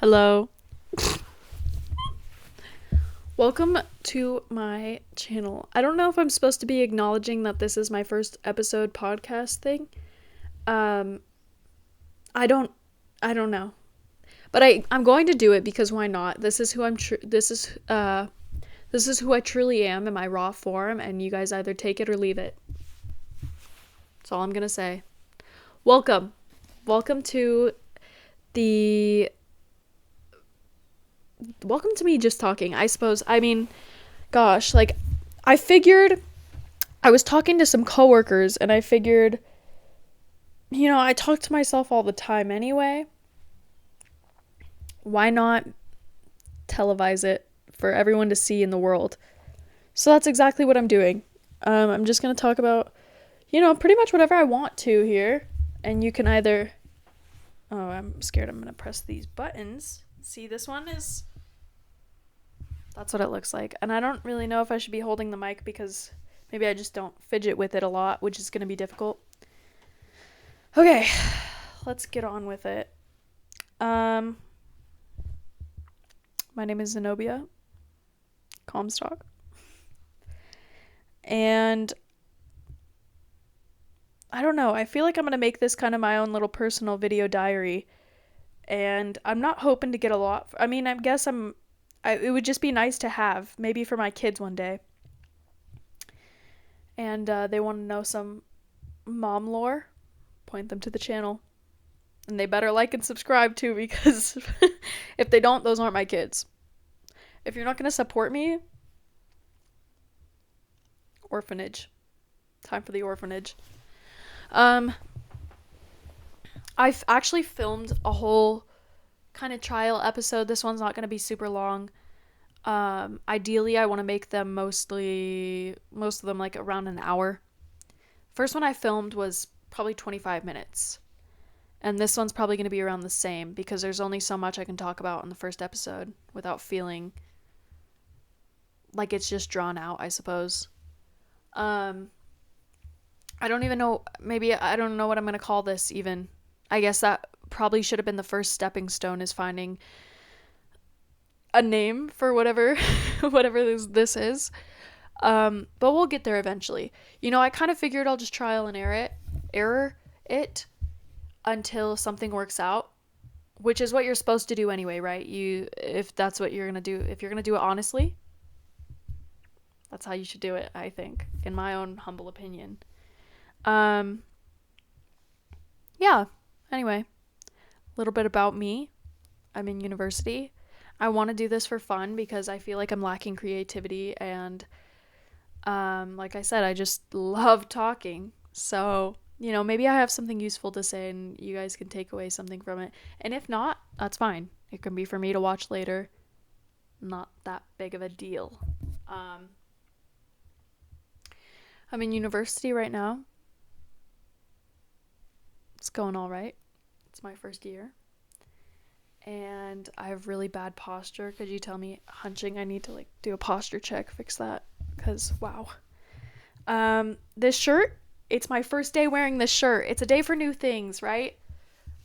Hello. Welcome to my channel. I don't know if I'm supposed to be acknowledging that this is my first episode podcast thing. I don't know. But I'm going to do it because why not? This is who this is who I truly am in my raw form, and you guys either take it or leave it. That's all I'm going to say. Welcome. Welcome to me just talking, I suppose. I mean, gosh, like, I figured, I was talking to some coworkers, and I figured, I talk to myself all the time anyway. Why not televise it for everyone to see in the world? So that's exactly what I'm doing. I'm just going to talk about, pretty much whatever I want to here. And you can either... Oh, I'm scared I'm going to press these buttons. See, this one is... That's what it looks like. And I don't really know if I should be holding the mic because maybe I just don't fidget with it a lot, which is going to be difficult. Okay, let's get on with it. My name is Zenobia Comstock. And I don't know. I feel like I'm going to make this kind of my own little personal video diary. And I'm not hoping to get a lot. I mean, I guess it would just be nice to have, maybe for my kids one day. And they want to know some mom lore, point them to the channel. And they better like and subscribe too, because if they don't, those aren't my kids. If you're not going to support me, orphanage. Time for the orphanage. I've actually filmed a whole kind of trial episode. This one's not going to be super long. Ideally, I want to make them most of them like around an hour. First one I filmed was probably 25 minutes. And this one's probably going to be around the same because there's only so much I can talk about in the first episode without feeling like it's just drawn out, I suppose. I don't even know, maybe I don't know what I'm going to call this even. I guess that probably should have been the first stepping stone, is finding a name for whatever this is. But we'll get there eventually. I kind of figured I'll just trial and error it until something works out, which is what you're supposed to do anyway, right? If that's what you're going to do, if you're going to do it honestly, that's how you should do it, I think, in my own humble opinion. Yeah. Anyway, a little bit about me. I'm in university. I want to do this for fun because I feel like I'm lacking creativity, and like I said, I just love talking. So, maybe I have something useful to say and you guys can take away something from it. And if not, that's fine. It can be for me to watch later. Not that big of a deal. I'm in university right now. It's going all right. It's my first year. And I have really bad posture. Could you tell me hunching? I need to do a posture check, fix that. Because, wow. This shirt, it's my first day wearing this shirt. It's a day for new things, right?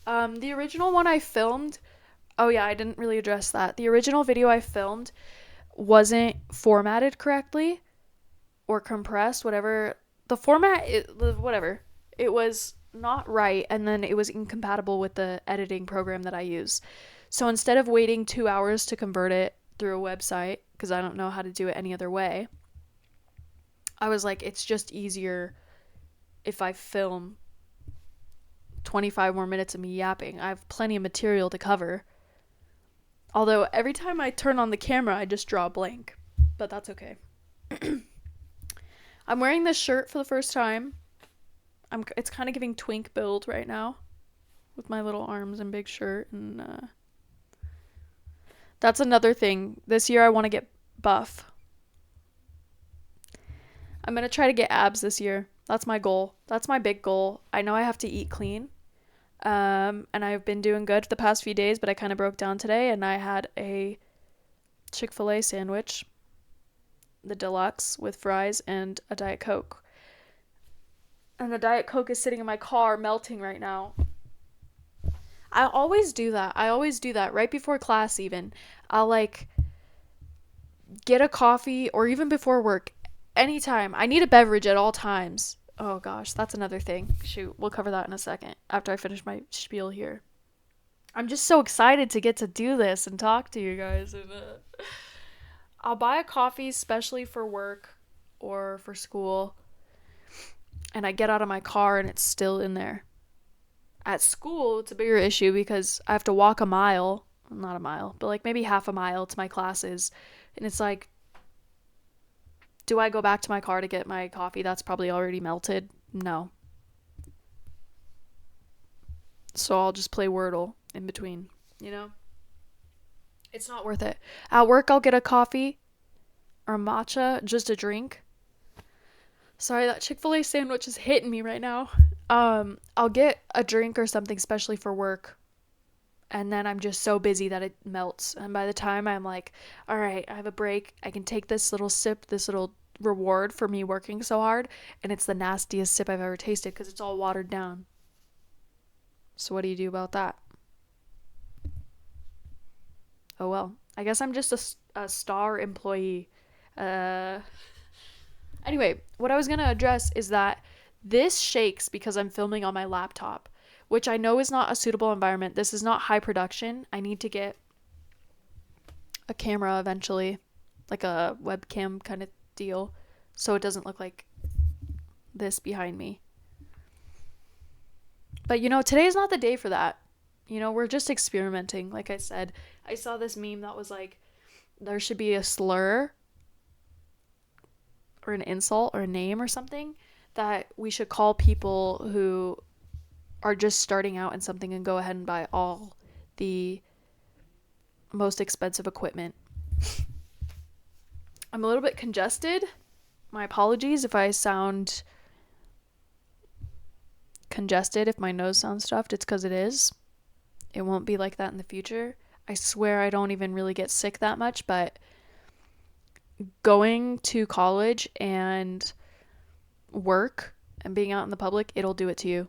The original one I filmed, oh yeah, I didn't really address that. The original video I filmed wasn't formatted correctly or compressed, whatever. The format, whatever. It was not right, and then it was incompatible with the editing program that I use. So instead of waiting 2 hours to convert it through a website, because I don't know how to do it any other way, I was like, it's just easier if I film 25 more minutes of me yapping. I have plenty of material to cover. Although every time I turn on the camera, I just draw a blank. But that's okay. I'm wearing this shirt for the first time. It's kind of giving twink build right now with my little arms and big shirt, and that's another thing. This year I want to get buff. I'm going to try to get abs this year. That's my goal. That's my big goal. I know I have to eat clean. And I've been doing good the past few days, but I kind of broke down today and I had a Chick-fil-A sandwich, the deluxe with fries and a Diet Coke. And the Diet Coke is sitting in my car melting right now. I always do that. I always do that right before class even. I'll like get a coffee or even before work. Anytime. I need a beverage at all times. Oh gosh, that's another thing. Shoot, we'll cover that in a second after I finish my spiel here. I'm just so excited to get to do this and talk to you guys. And, I'll buy a coffee especially for work or for school. And I get out of my car and it's still in there. At school, it's a bigger issue because I have to walk a mile, not a mile, but like maybe half a mile to my classes. And it's like, do I go back to my car to get my coffee that's probably already melted? No. So I'll just play Wordle in between, you know? It's not worth it. At work, I'll get a coffee or a matcha, just a drink. Sorry, that Chick-fil-A sandwich is hitting me right now. I'll get a drink or something, especially for work. And then I'm just so busy that it melts. And by the time I'm like, all right, I have a break, I can take this little sip, this little reward for me working so hard. And it's the nastiest sip I've ever tasted because it's all watered down. So what do you do about that? Oh well. I guess I'm just a star employee. Uh, anyway, what I was going to address is that this shakes because I'm filming on my laptop, which I know is not a suitable environment. This is not high production. I need to get a camera eventually, like a webcam kind of deal, so it doesn't look like this behind me. But today is not the day for that. We're just experimenting. Like I said, I saw this meme that was like, there should be a slur or an insult or a name or something that we should call people who are just starting out in something and go ahead and buy all the most expensive equipment. I'm a little bit congested. My apologies if I sound congested, if my nose sounds stuffed. It's because it is. It won't be like that in the future. I swear I don't even really get sick that much, but going to college and work and being out in the public, it'll do it to you.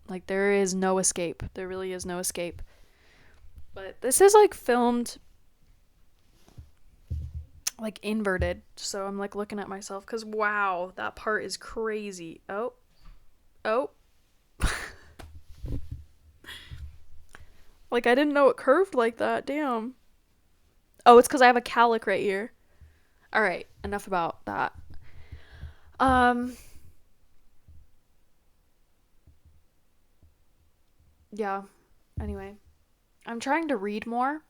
Like, there is no escape. There really is no escape. But this is like filmed like inverted. So I'm like looking at myself because wow, that part is crazy. Oh. Like, I didn't know it curved like that. Damn. Oh, it's because I have a calic right here. All right, enough about that. Yeah. Anyway, I'm trying to read more.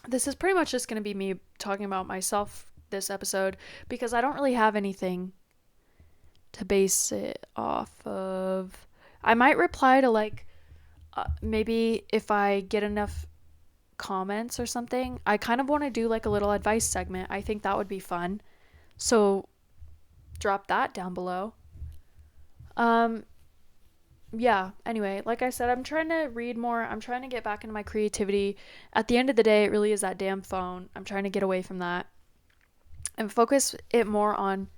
This is pretty much just going to be me talking about myself this episode because I don't really have anything to base it off of. I might reply to like maybe if I get enough comments or something. I kind of want to do like a little advice segment. I think that would be fun. So drop that down below. Yeah, anyway, like I said, I'm trying to read more. I'm trying to get back into my creativity. At the end of the day, it really is that damn phone. I'm trying to get away from that and focus it more on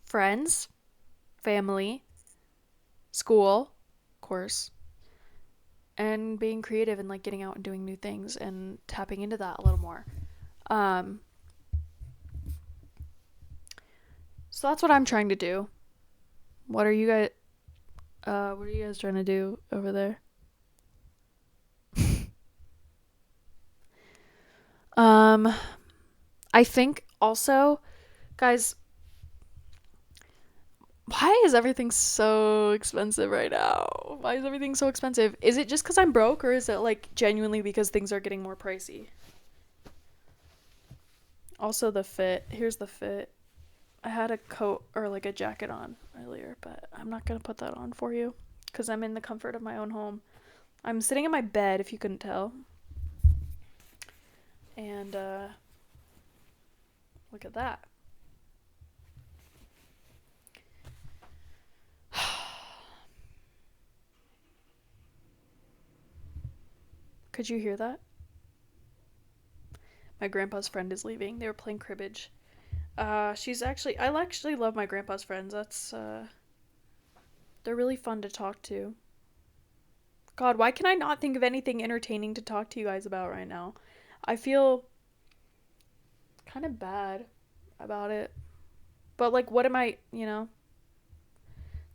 friends, family, school, of course, and being creative and like getting out and doing new things and tapping into that a little more. So that's what I'm trying to do. What are you guys trying to do over there? I think also, guys, why is everything so expensive right now? Why is everything so expensive? Is it just because I'm broke or is it like genuinely because things are getting more pricey? Also the fit. Here's the fit. I had a coat or like a jacket on earlier, but I'm not going to put that on for you because I'm in the comfort of my own home. I'm sitting in my bed, if you couldn't tell. And look at that. Could you hear that? My grandpa's friend is leaving. They were playing cribbage. I actually love my grandpa's friends. They're really fun to talk to. God, why can I not think of anything entertaining to talk to you guys about right now? I feel kind of bad about it. But like, what am I?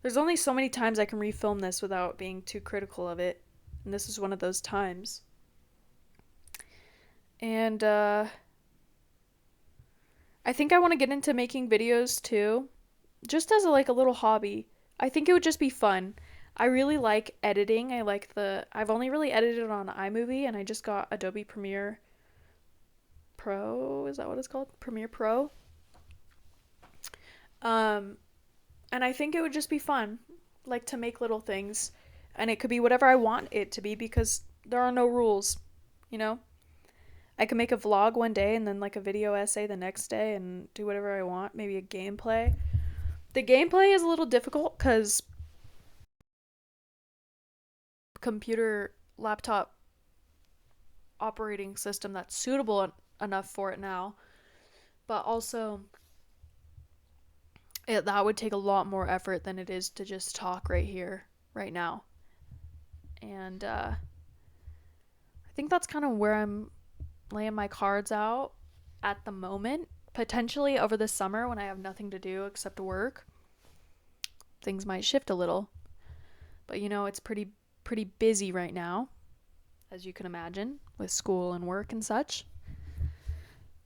There's only so many times I can refilm this without being too critical of it. And this is one of those times. And I think I want to get into making videos too, just as like a little hobby. I think it would just be fun. I really like editing. I've only really edited on iMovie, and I just got Adobe Premiere Pro. Is that what it's called? Premiere Pro. Um and I think it would just be fun, like to make little things, and it could be whatever I want it to be because there are no rules, you know? I can make a vlog one day and then like a video essay the next day and do whatever I want, maybe a gameplay. The gameplay is a little difficult cuz computer laptop operating system that's suitable enough for it now, but also that would take a lot more effort than it is to just talk right here right now. And I think that's kind of where I'm laying my cards out at the moment. Potentially over the summer when I have nothing to do except work, things might shift a little. But it's pretty busy right now, as you can imagine, with school and work and such.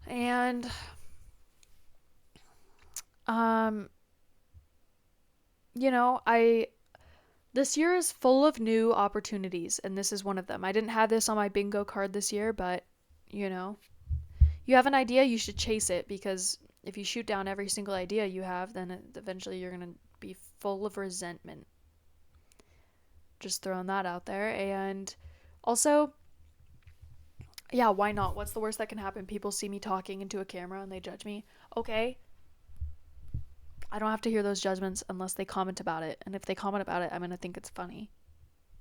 And um I this year is full of new opportunities, and this is one of them. I didn't have this on my bingo card this year, but you know, you have an idea, you should chase it, because if you shoot down every single idea you have, then eventually you're going to be full of resentment. Just throwing that out there. And also, yeah, why not? What's the worst that can happen? People see me talking into a camera and they judge me. Okay. I don't have to hear those judgments unless they comment about it. And if they comment about it, I'm going to think it's funny.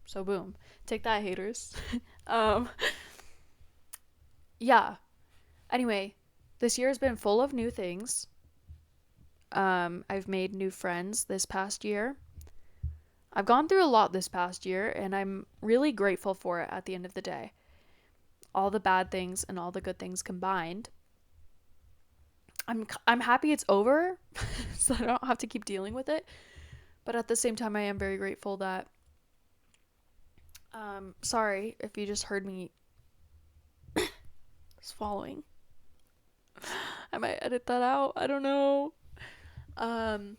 So boom. Take that, haters. um yeah. Anyway, this year has been full of new things. I've made new friends this past year. I've gone through a lot this past year, and I'm really grateful for it at the end of the day. All the bad things and all the good things combined. I'm happy it's over, so I don't have to keep dealing with it. But at the same time, I am very grateful that. Sorry if you just heard me swallowing. I might edit that out. I don't know. Um,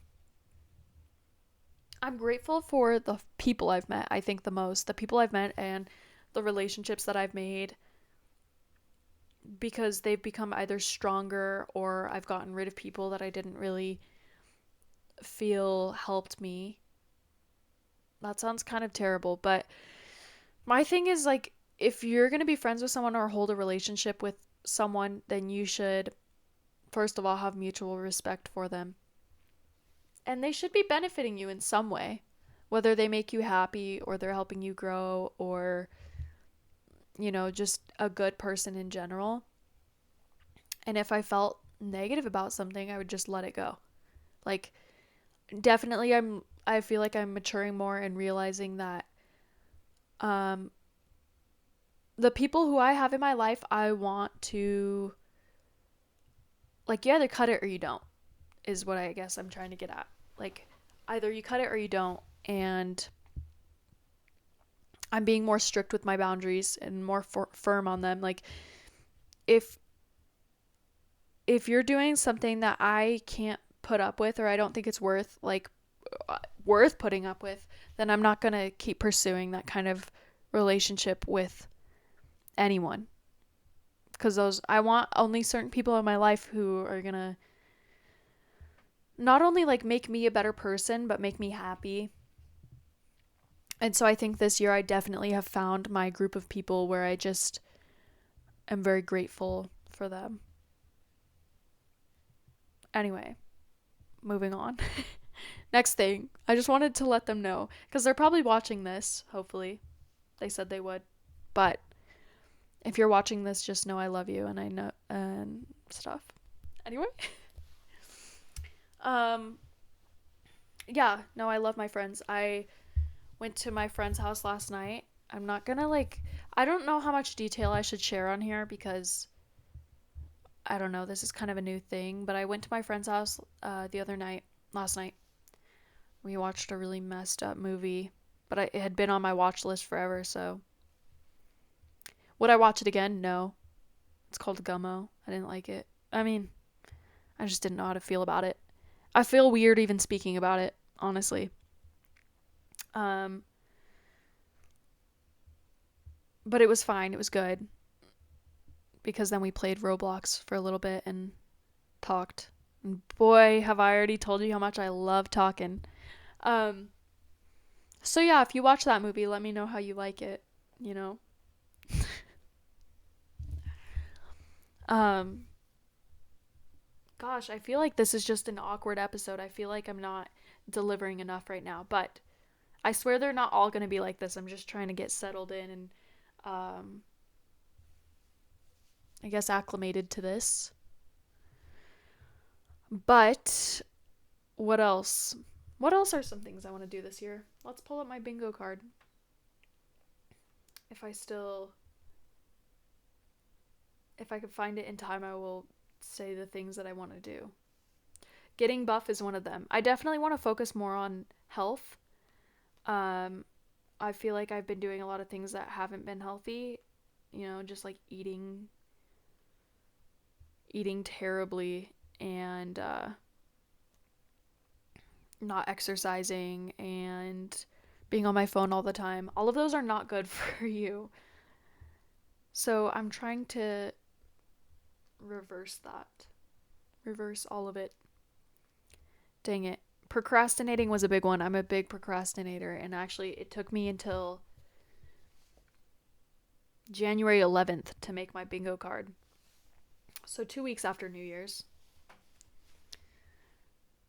I'm grateful for the people I've met. I think the most the people I've met and the relationships that I've made, because they've become either stronger or I've gotten rid of people that I didn't really feel helped me. That sounds kind of terrible, but my thing is like, if you're going to be friends with someone or hold a relationship with someone, then you should first of all have mutual respect for them. And they should be benefiting you in some way, whether they make you happy or they're helping you grow, or just a good person in general. And if I felt negative about something, I would just let it go. Like, definitely I feel like I'm maturing more and realizing that um the people who I have in my life, I want to, like, you either cut it or you don't, is what I guess I'm trying to get at. Like, either you cut it or you don't. And I'm being more strict with my boundaries and more firm on them. Like, if you're doing something that I can't put up with, or I don't think it's worth putting up with, then I'm not going to keep pursuing that kind of relationship with anyone. Because I want only certain people in my life who are going to not only like make me a better person, but make me happy. And so I think this year I definitely have found my group of people where I just am very grateful for them. Anyway, moving on. Next thing, I just wanted to let them know, because they're probably watching this, hopefully. They said they would. But if you're watching this, just know I love you, and I know, and stuff. Anyway. Yeah, no, I love my friends. I went to my friend's house last night. I'm not gonna like, I don't know how much detail I should share on here because I don't know, this is kind of a new thing, but I went to my friend's house the other night, last night. We watched a really messed up movie, but it had been on my watch list forever, so would I watch it again? No. It's called Gummo. I didn't like it. I mean, I just didn't know how to feel about it. I feel weird even speaking about it, honestly. Um, but it was fine. It was good because then we played Roblox for a little bit and talked. And boy, have I already told you how much I love talking. Um, so yeah, if you watch that movie, let me know how you like it, you know. Um, gosh, I feel like this is just an awkward episode. I feel like I'm not delivering enough right now, but I swear they're not all going to be like this. I'm just trying to get settled in and um I guess acclimated to this. But what else? What else are some things I want to do this year? Let's pull up my bingo card. If I still if I could find it in time, I will say the things that I want to do. Getting buff is one of them. I definitely want to focus more on health. Um I feel like I've been doing a lot of things that haven't been healthy, just like eating terribly and not exercising and being on my phone all the time. All of those are not good for you. So I'm trying to reverse that. Reverse all of it. Dang it. Procrastinating was a big one. I'm a big procrastinator, and actually it took me until January 11th to make my bingo card. So 2 weeks after New Year's.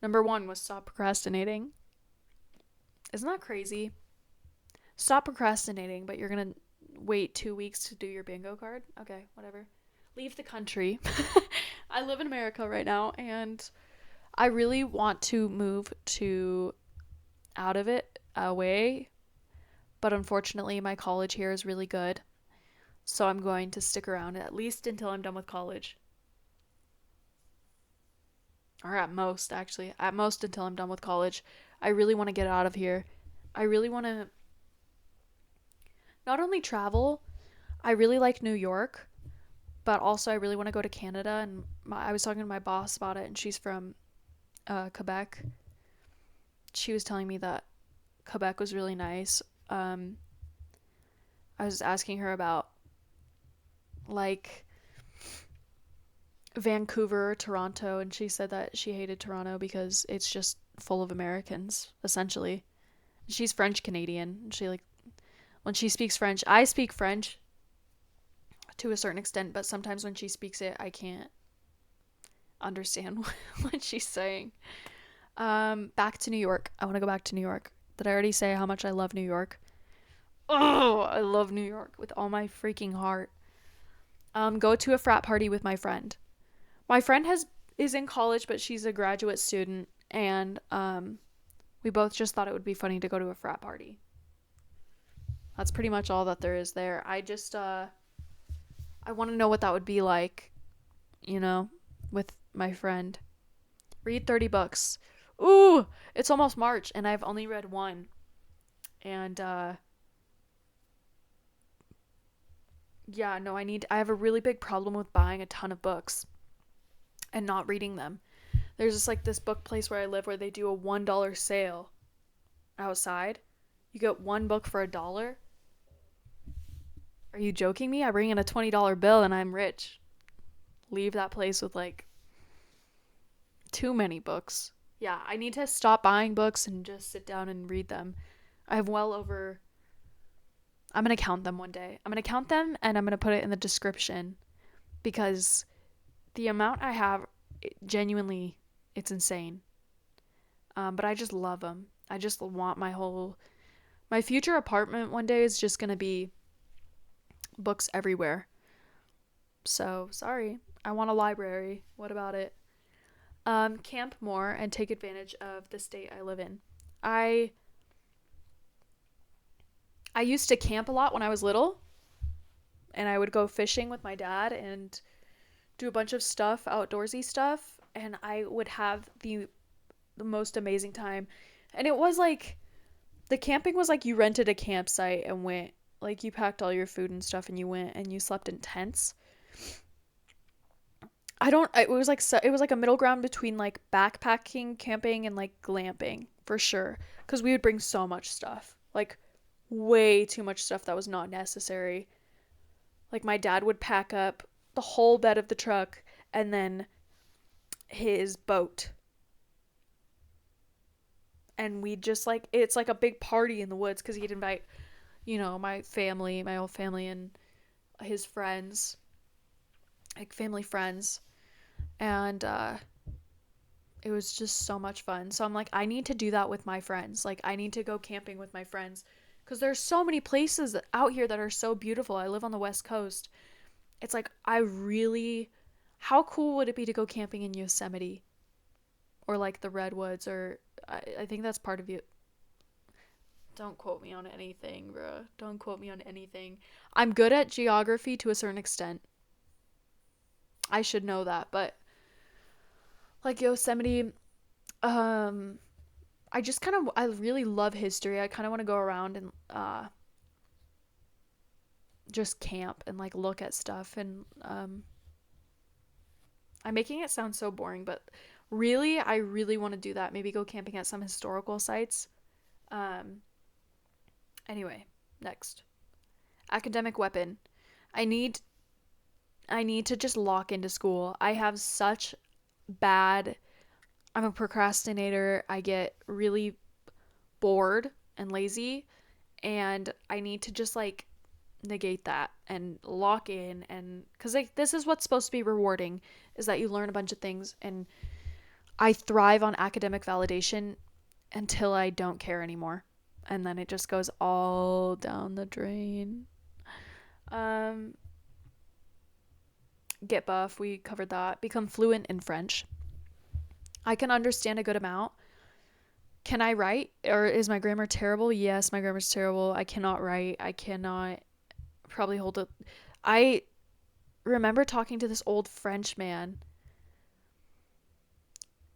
Number 1 was stop procrastinating. Isn't that crazy? Stop procrastinating, but you're going to wait 2 weeks to do your bingo card? Okay, whatever. Leave the country. I live in America right now, and I really want to move to out of it, away, but unfortunately my college here is really good. So I'm going to stick around at least until I'm done with college. Or at most, actually. At most until I'm done with college. I really want to get out of here. I really want to not only travel, I really like New York, but also I really want to go to Canada. And I was talking to my boss about it, and she's from Quebec. She was telling me that Quebec was really nice. I was asking her about like Vancouver, Toronto, and she said that she hated Toronto because it's just full of Americans, essentially. She's French Canadian. She like when she speaks French, I speak French to a certain extent, but sometimes when she speaks it, I can't understand what she's saying. Back to New York. I want to go back to New York. Did I already say how much I love New York? Oh, I love New York with all my freaking heart. Go to a frat party with my friend. My friend is in college, but she's a graduate student, and we both just thought it would be funny to go to a frat party. That's pretty much all that there is there. I want to know what that would be like, with my friend. Read 30 books. Ooh, it's almost March and I've only read one. And yeah, no, I have a really big problem with buying a ton of books and not reading them. There's just like this book place where I live where they do a $1 sale outside. You get one book for $1. Are you joking me? I bring in a $20 bill and I'm rich. Leave that place with like too many books. Yeah, I need to stop buying books and just sit down and read them. I have well over. I'm going to count them one day. I'm going to count them and I'm going to put it in the description because the amount I have, genuinely, it's insane. But I just love them. I just want my future apartment one day is just going to be books everywhere. So, sorry. I want a library. What about it? Camp more and take advantage of the state I live in. I I used to camp a lot when I was little, and I would go fishing with my dad and do a bunch of stuff, outdoorsy stuff, and I would have the most amazing time. And it was like the camping was like you rented a campsite and went, like you packed all your food and stuff and you went and you slept in tents. I don't it was like it was like a middle ground between like backpacking, camping and like glamping for sure, cuz we would bring so much stuff. Like way too much stuff that was not necessary. Like my dad would pack up the whole bed of the truck and then his boat. And we'd just like it's like a big party in the woods cuz he'd invite, my family, my whole family and his friends, like family friends. And it was just so much fun. So I'm like, I need to do that with my friends. Like, I need to go camping with my friends because there's so many places out here that are so beautiful. I live on the West Coast. It's like, how cool would it be to go camping in Yosemite or like the Redwoods? Or I think that's part of you. Don't quote me on anything, bruh. Don't quote me on anything. I'm good at geography to a certain extent. I should know that, but like Yosemite, um, I really love history. I kind of want to go around and just camp and like look at stuff. And I'm making it sound so boring, but really, I really want to do that. Maybe go camping at some historical sites. Um, anyway, next, academic weapon. I need I need to just lock into school. I have such bad. I'm a procrastinator. I get really bored and lazy, and I need to just like negate that and lock in. And because like this is what's supposed to be rewarding, is that you learn a bunch of things. And I thrive on academic validation until I don't care anymore, and then it just goes all down the drain. um get buff, we covered that. Become fluent in French. I can understand a good amount. Can I write? Or is my grammar terrible? Yes, my grammar's terrible. I cannot write. I cannot probably hold it. I remember talking to this old French man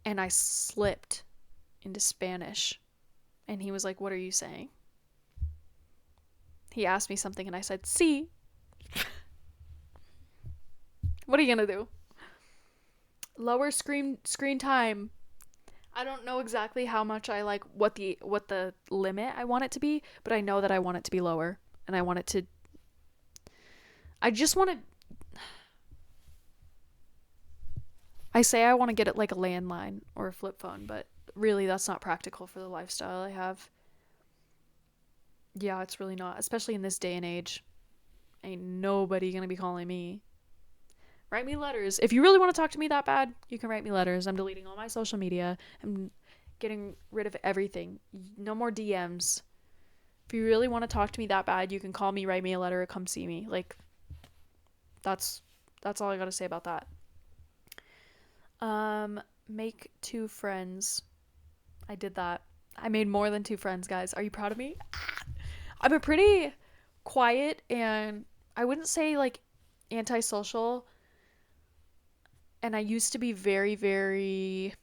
and I slipped into Spanish. And he was like, "What are you saying?" He asked me something and I said, "See." What are you going to do? Lower screen time. I don't know exactly how much I like what the limit I want it to be, but I know that I want it to be lower, and I just want to I say I want to get it like a landline or a flip phone, but really that's not practical for the lifestyle I have. Yeah, it's really not, especially in this day and age. Ain't nobody going to be calling me. Write me letters. If you really want to talk to me that bad, you can write me letters. I'm deleting all my social media. I'm getting rid of everything. No more DMs. If you really want to talk to me that bad, you can call me, write me a letter, or come see me. Like that's that's all I got to say about that. Make two friends. I did that. I made more than two friends, guys. Are you proud of me? I'm a pretty quiet and I wouldn't say like antisocial, and I used to be very, very,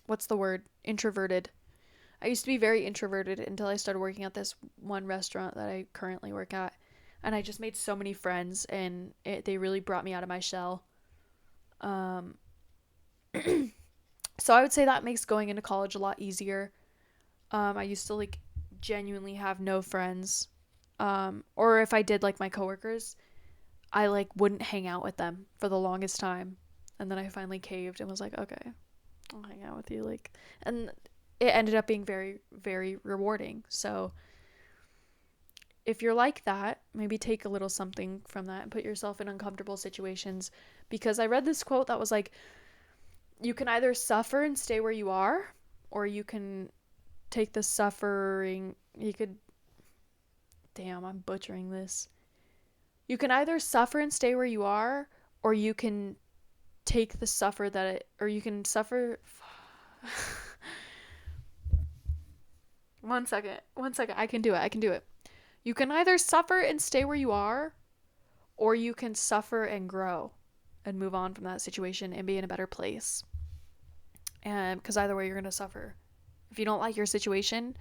what's the word? Introverted. I used to be very introverted until I started working at this one restaurant that I currently work at. And I just made so many friends, and they really brought me out of my shell. Um, so I would say that makes going into college a lot easier. I used to like genuinely have no friends. Or if I did like my coworkers, I like wouldn't hang out with them for the longest time. And then I finally caved and was like, okay, I'll hang out with you. Like, and it ended up being very, very rewarding. So if you're like that, maybe take a little something from that and put yourself in uncomfortable situations. Because I read this quote that was like, you can either suffer and stay where you are, or you can take the suffering. Damn, I'm butchering this. You can either suffer and stay where you are, or you can take the suffer or you can suffer. One second. One second. I can do it. I can do it. You can either suffer and stay where you are, or you can suffer and grow and move on from that situation and be in a better place. And because either way, you're going to suffer. If you don't like your situation,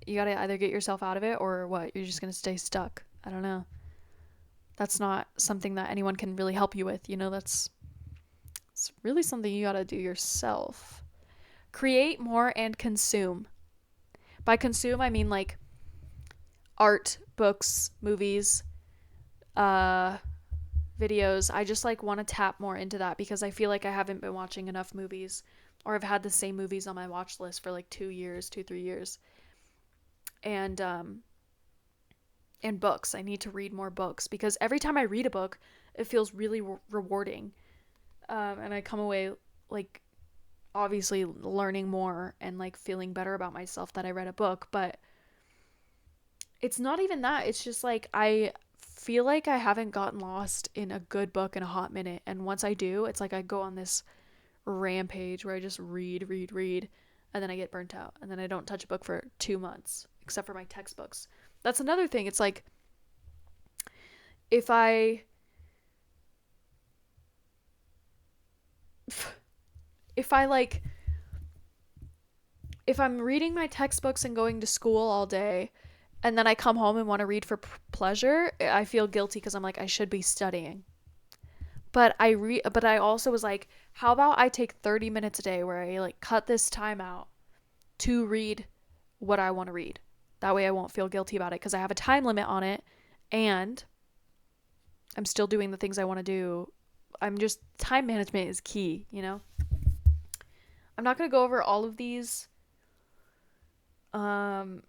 you got to either get yourself out of it or what? You're just going to stay stuck. I don't know. That's not something that anyone can really help you with. That's it's really something you got to do yourself. Create more and consume. By consume, I mean like art, books, movies, uh, videos. I just like want to tap more into that because I feel like I haven't been watching enough movies, or I've had the same movies on my watch list for like 2 years, 3 years. And and books. I need to read more books because every time I read a book, it feels really rewarding. And I come away like obviously learning more and like feeling better about myself that I read a book, but it's not even that. It's just like I feel like I haven't gotten lost in a good book in a hot minute. And once I do, it's like I go on this rampage where I just read, read, read, and then I get burnt out. And then I don't touch a book for 2 months, except for my textbooks. That's another thing. It's like if I if I like if I'm reading my textbooks and going to school all day and then I come home and want to read for pleasure, I feel guilty because I'm like I should be studying. But I also was like, how about I take 30 minutes a day where I like cut this time out to read what I want to read. That way I won't feel guilty about it because I have a time limit on it and I'm still doing the things I want to do. Time management is key. I'm not going to go over all of these. Um,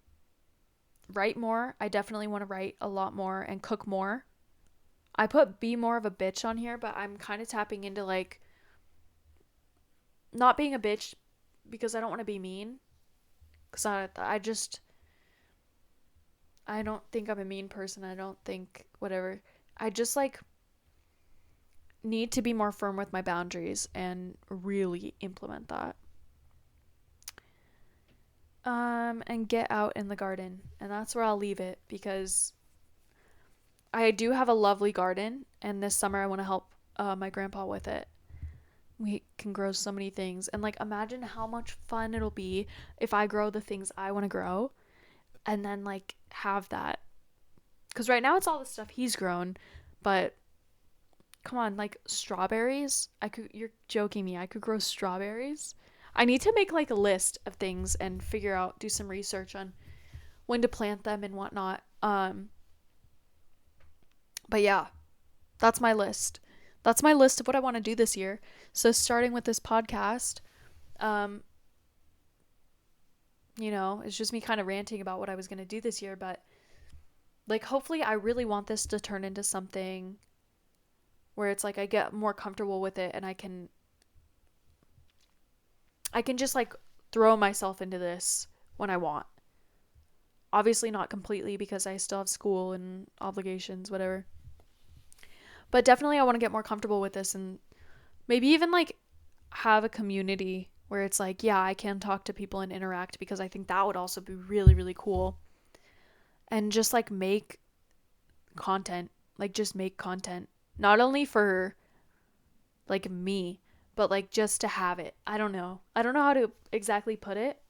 Write more. I definitely want to write a lot more and cook more. I put be more of a bitch on here, but I'm kind of tapping into like not being a bitch because I don't want to be mean. Because I don't think I'm a mean person. I don't think whatever. I just like need to be more firm with my boundaries and really implement that. And get out in the garden. And that's where I'll leave it because I do have a lovely garden and this summer I want to help my grandpa with it. We can grow so many things and like imagine how much fun it'll be if I grow the things I want to grow and then like have that. Cuz right now it's all the stuff he's grown, but come on, like strawberries? You're joking me. I could grow strawberries? I need to make like a list of things and do some research on when to plant them and whatnot. But yeah, that's my list. That's my list of what I want to do this year. So starting with this podcast, um, it's just me kind of ranting about what I was going to do this year, but like hopefully I really want this to turn into something where it's like I get more comfortable with it and I can just like throw myself into this when I want. Obviously not completely because I still have school and obligations, whatever. But definitely I want to get more comfortable with this and maybe even like have a community where it's like, yeah, I can talk to people and interact because I think that would also be really, really cool. And just like make content, like just make content, not only for like me, but like just to have it. I don't know. I don't know how to exactly put it.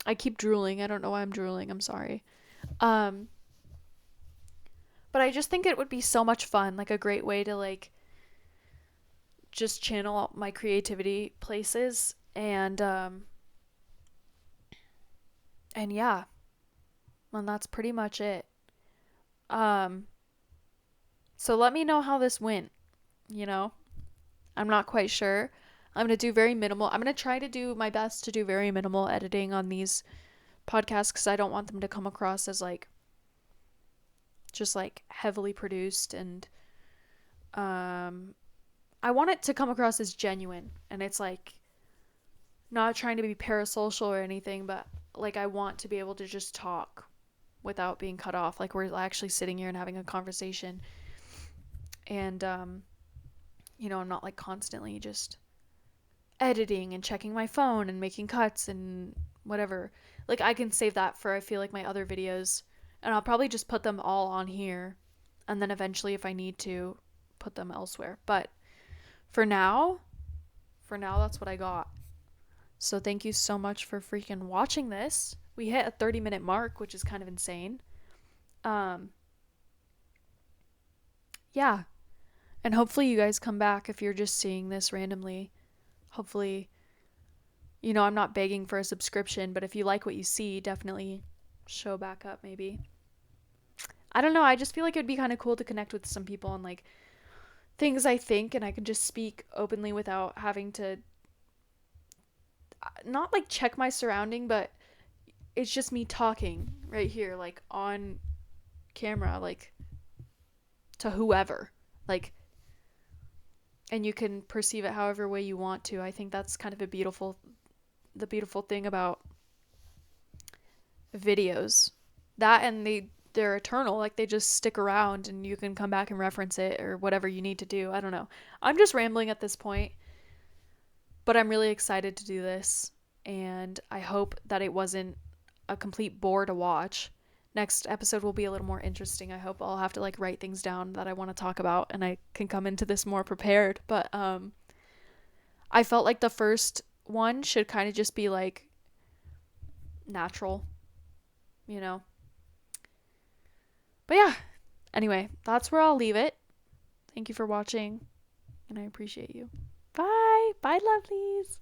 I keep drooling. I don't know why I'm drooling. I'm sorry. Um, but I just think it would be so much fun, like a great way to like just channel my creativity places and yeah, and that's pretty much it. Um, so let me know how this went, you know? I'm not quite sure. I'm going to do very minimal. I'm going to try to do my best to do very minimal editing on these podcasts cuz I don't want them to come across as like just like heavily produced and um I want it to come across as genuine and it's like not trying to be parasocial or anything, but like I want to be able to just talk without being cut off. Like we're actually sitting here and having a conversation. And I'm not like constantly just editing and checking my phone and making cuts and whatever. like I can save that for I feel like my other videos, and I'll probably just put them all on here, and then eventually if I need to put them elsewhere. But for now, that's what I got. So thank you so much for freaking watching this. We hit a 30-minute mark, which is kind of insane. Um yeah, and hopefully you guys come back if you're just seeing this randomly. Hopefully, I'm not begging for a subscription, but if you like what you see, definitely show back up maybe. I don't know, I just feel like it would be kind of cool to connect with some people on like things I think, and I can just speak openly without having to not like check my surrounding, but it's just me talking right here like on camera, like to whoever. Like, and you can perceive it however way you want to. I think that's kind of the beautiful thing about videos. That, and they're eternal, like they just stick around and you can come back and reference it or whatever you need to do. I don't know. I'm just rambling at this point, but I'm really excited to do this, and I hope that it wasn't a complete bore to watch. Next episode will be a little more interesting. I hope I'll have to like write things down that I want to talk about and I can come into this more prepared. But I felt like the first one should kind of just be like natural, you know. But yeah, anyway, that's where I'll leave it. Thank you for watching, and I appreciate you. Bye. Bye, lovelies.